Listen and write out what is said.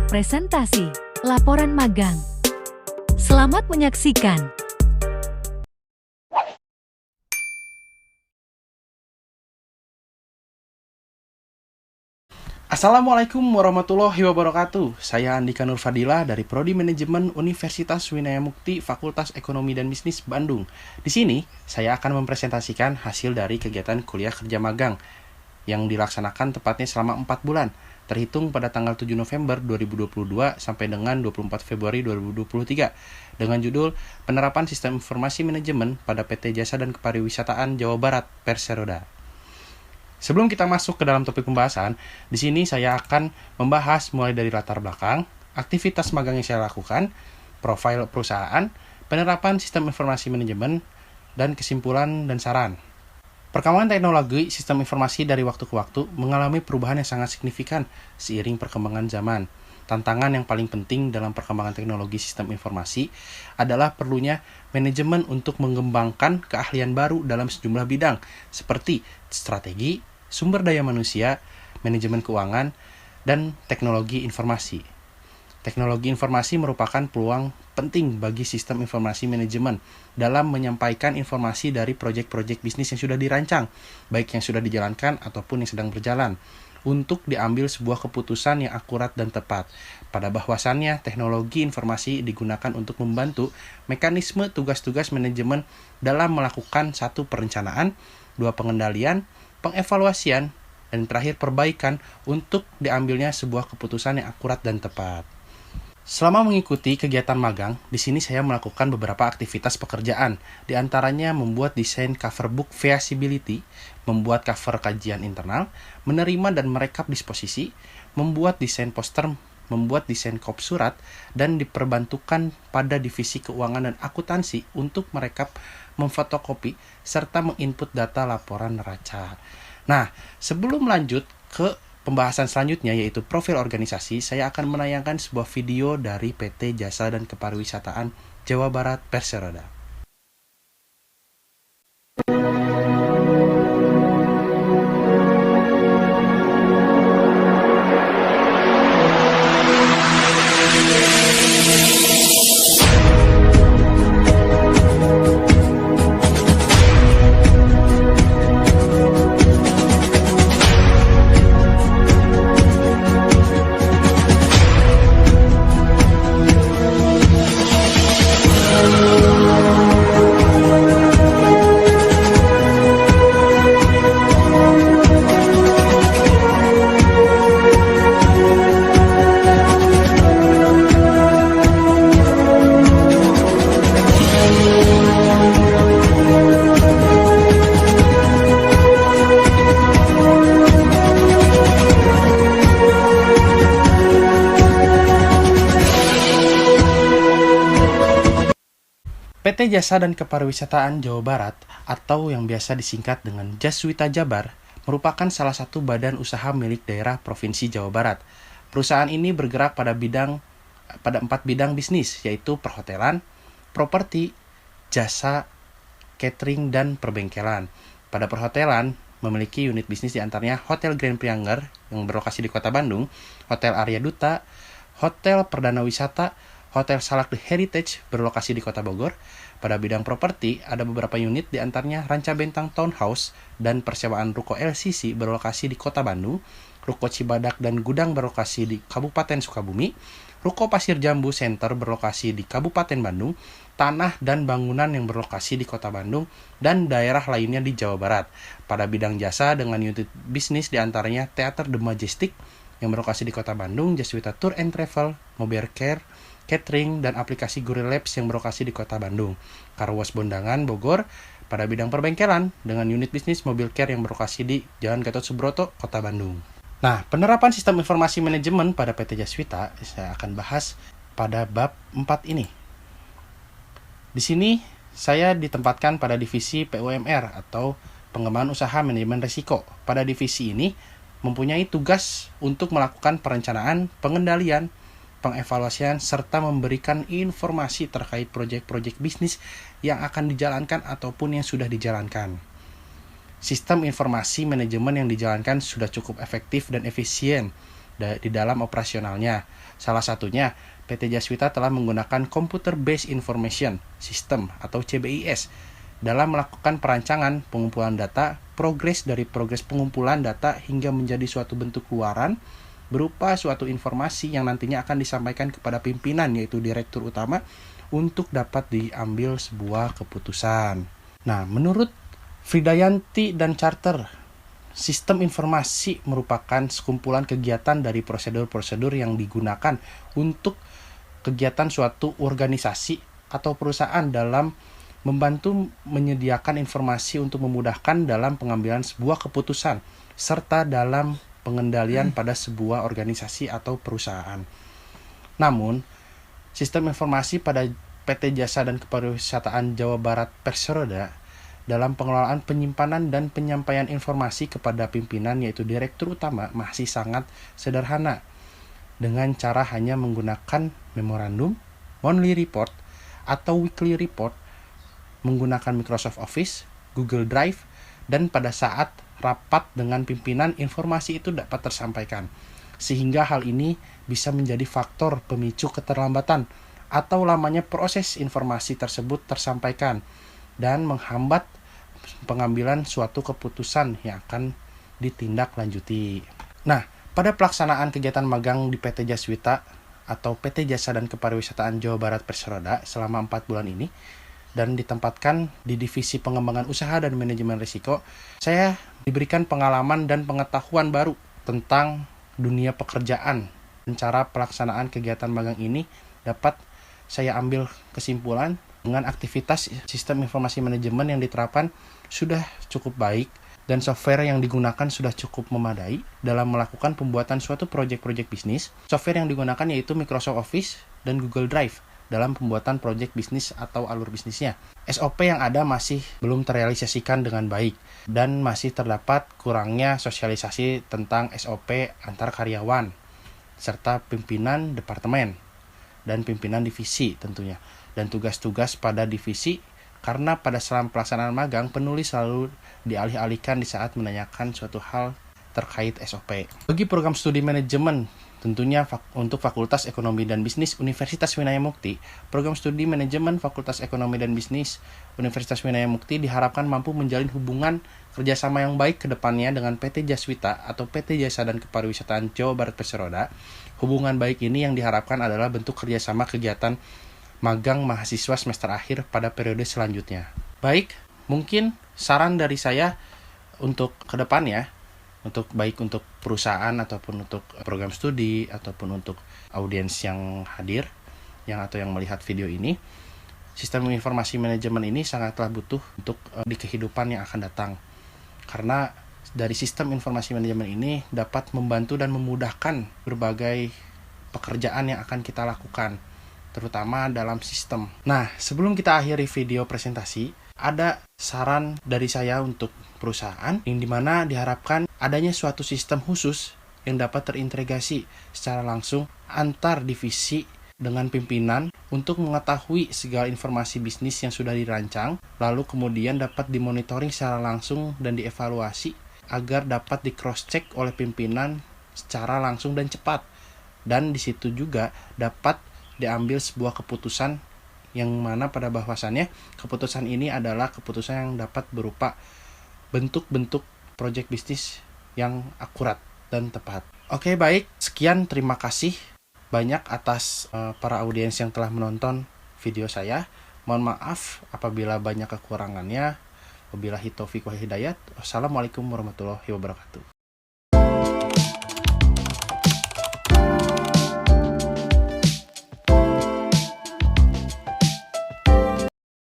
presentasi, laporan magang. Selamat menyaksikan. Assalamualaikum warahmatullahi wabarakatuh. Saya Andika Nur Fadila dari Prodi Manajemen Universitas Winaya Mukti Fakultas Ekonomi dan Bisnis Bandung. Di sini saya akan mempresentasikan hasil dari kegiatan kuliah kerja magang yang dilaksanakan tepatnya selama 4 bulan, terhitung pada tanggal 7 November 2022 sampai dengan 24 Februari 2023 dengan judul Penerapan Sistem Informasi Manajemen pada PT Jasa dan Kepariwisataan Jawa Barat Perseroda. Sebelum kita masuk ke dalam topik pembahasan, di sini saya akan membahas mulai dari latar belakang, aktivitas magang yang saya lakukan, profil perusahaan, penerapan sistem informasi manajemen, dan kesimpulan dan saran. Perkembangan teknologi sistem informasi dari waktu ke waktu mengalami perubahan yang sangat signifikan seiring perkembangan zaman. Tantangan yang paling penting dalam perkembangan teknologi sistem informasi adalah perlunya manajemen untuk mengembangkan keahlian baru dalam sejumlah bidang seperti strategi, sumber daya manusia, manajemen keuangan, dan teknologi informasi. Teknologi informasi merupakan peluang penting bagi sistem informasi manajemen dalam menyampaikan informasi dari proyek-proyek bisnis yang sudah dirancang, baik yang sudah dijalankan ataupun yang sedang berjalan, untuk diambil sebuah keputusan yang akurat dan tepat. Pada bahwasannya, teknologi informasi digunakan untuk membantu mekanisme tugas-tugas manajemen dalam melakukan 1. Perencanaan, 2. Pengendalian, pengevaluasian, dan terakhir perbaikan untuk diambilnya sebuah keputusan yang akurat dan tepat. Selama mengikuti kegiatan magang, di sini saya melakukan beberapa aktivitas pekerjaan, di antaranya membuat desain cover book feasibility, membuat cover kajian internal, menerima dan merekap disposisi, membuat desain poster, membuat desain kop surat, dan diperbantukan pada divisi keuangan dan akuntansi untuk merekap, memfotokopi, serta menginput data laporan neraca. Nah, sebelum lanjut ke pembahasan selanjutnya yaitu profil organisasi, saya akan menayangkan sebuah video dari PT Jasa dan Kepariwisataan Jawa Barat Perseroda. PT Jasa dan Kepariwisataan Jawa Barat atau yang biasa disingkat dengan Jaswita Jabar merupakan salah satu badan usaha milik daerah Provinsi Jawa Barat. Perusahaan ini bergerak pada 4 bidang bisnis, yaitu perhotelan, properti, jasa, catering, dan perbengkelan. Pada perhotelan memiliki unit bisnis diantaranya Hotel Grand Prianger yang berlokasi di Kota Bandung, Hotel Arya Duta, Hotel Perdana Wisata, Hotel Salak The Heritage berlokasi di Kota Bogor. Pada bidang properti, ada beberapa unit diantaranya Ranca Bentang Townhouse dan Persewaan Ruko LCC berlokasi di Kota Bandung, Ruko Cibadak dan Gudang berlokasi di Kabupaten Sukabumi, Ruko Pasir Jambu Center berlokasi di Kabupaten Bandung, tanah dan bangunan yang berlokasi di Kota Bandung, dan daerah lainnya di Jawa Barat. Pada bidang jasa dengan unit bisnis diantaranya Theater The Majestic yang berlokasi di Kota Bandung, Jaswita Tour and Travel, Mobile Care, catering, dan aplikasi Guril Labs yang berlokasi di Kota Bandung, Car Wash Bondangan, Bogor. Pada bidang perbengkelan, dengan unit bisnis Mobil Care yang berlokasi di Jalan Gatot Subroto, Kota Bandung. Nah, penerapan sistem informasi manajemen pada PT Jaswita, saya akan bahas pada bab 4 ini. Di sini, saya ditempatkan pada divisi PUMR atau Pengembangan Usaha Manajemen Risiko. Pada divisi ini, mempunyai tugas untuk melakukan perencanaan, pengendalian, pengevaluasian, serta memberikan informasi terkait proyek-proyek bisnis yang akan dijalankan ataupun yang sudah dijalankan. Sistem informasi manajemen yang dijalankan sudah cukup efektif dan efisien di dalam operasionalnya. Salah satunya, PT Jaswita telah menggunakan Computer Based Information System atau CBIS dalam melakukan perancangan pengumpulan data, progres pengumpulan data hingga menjadi suatu bentuk keluaran berupa suatu informasi yang nantinya akan disampaikan kepada pimpinan yaitu direktur utama untuk dapat diambil sebuah keputusan. Nah, menurut Fridayanti dan Charter, sistem informasi merupakan sekumpulan kegiatan dari prosedur-prosedur yang digunakan untuk kegiatan suatu organisasi atau perusahaan dalam membantu menyediakan informasi untuk memudahkan dalam pengambilan sebuah keputusan serta dalam pengendalian pada sebuah organisasi atau perusahaan. Namun, sistem informasi pada PT Jasa dan Kepariwisataan Jawa Barat Persero dalam pengelolaan penyimpanan dan penyampaian informasi kepada pimpinan yaitu direktur utama masih sangat sederhana dengan cara hanya menggunakan memorandum, monthly report, atau weekly report menggunakan Microsoft Office, Google Drive, dan pada saat rapat dengan pimpinan informasi itu dapat tersampaikan. Sehingga hal ini bisa menjadi faktor pemicu keterlambatan atau lamanya proses informasi tersebut tersampaikan dan menghambat pengambilan suatu keputusan yang akan ditindaklanjuti. Nah, pada pelaksanaan kegiatan magang di PT Jaswita atau PT Jasa dan Kepariwisataan Jawa Barat Perseroda selama 4 bulan ini dan ditempatkan di Divisi Pengembangan Usaha dan Manajemen Risiko, saya diberikan pengalaman dan pengetahuan baru tentang dunia pekerjaan. Dan cara pelaksanaan kegiatan magang ini dapat saya ambil kesimpulan dengan aktivitas sistem informasi manajemen yang diterapkan sudah cukup baik dan software yang digunakan sudah cukup memadai dalam melakukan pembuatan suatu proyek-proyek bisnis. Software yang digunakan yaitu Microsoft Office dan Google Drive dalam pembuatan proyek bisnis atau alur bisnisnya. SOP yang ada masih belum terrealisasikan dengan baik dan masih terdapat kurangnya sosialisasi tentang SOP antar karyawan serta pimpinan departemen dan pimpinan divisi tentunya dan tugas-tugas pada divisi karena pada selama pelaksanaan magang penulis selalu dialih-alihkan di saat menanyakan suatu hal terkait SOP. Bagi program studi manajemen tentunya untuk Fakultas Ekonomi dan Bisnis Universitas Winaya Mukti, program studi manajemen Fakultas Ekonomi dan Bisnis Universitas Winaya Mukti diharapkan mampu menjalin hubungan kerjasama yang baik ke depannya dengan PT Jaswita atau PT Jasa dan Kepariwisataan Jawa Barat Perseroda. Hubungan baik ini yang diharapkan adalah bentuk kerjasama kegiatan magang mahasiswa semester akhir pada periode selanjutnya. Baik, mungkin saran dari saya untuk ke depannya, baik untuk perusahaan ataupun untuk program studi ataupun untuk audiens yang hadir atau yang melihat video ini, sistem informasi manajemen ini sangatlah butuh untuk di kehidupan yang akan datang. Karena dari sistem informasi manajemen ini dapat membantu dan memudahkan berbagai pekerjaan yang akan kita lakukan, terutama dalam sistem. Nah, sebelum kita akhiri video presentasi, ada saran dari saya untuk perusahaan yang dimana diharapkan adanya suatu sistem khusus yang dapat terintegrasi secara langsung antar divisi dengan pimpinan untuk mengetahui segala informasi bisnis yang sudah dirancang, lalu kemudian dapat dimonitoring secara langsung dan dievaluasi agar dapat di cross check oleh pimpinan secara langsung dan cepat. Dan di situ juga dapat diambil sebuah keputusan yang mana pada bahwasannya keputusan ini adalah keputusan yang dapat berupa bentuk-bentuk proyek bisnis yang akurat dan tepat. Oke, baik. Sekian, terima kasih banyak atas para audiens yang telah menonton video saya. Mohon maaf apabila banyak kekurangannya. Wabillahi taufiq wal hidayah. Wassalamualaikum warahmatullahi wabarakatuh.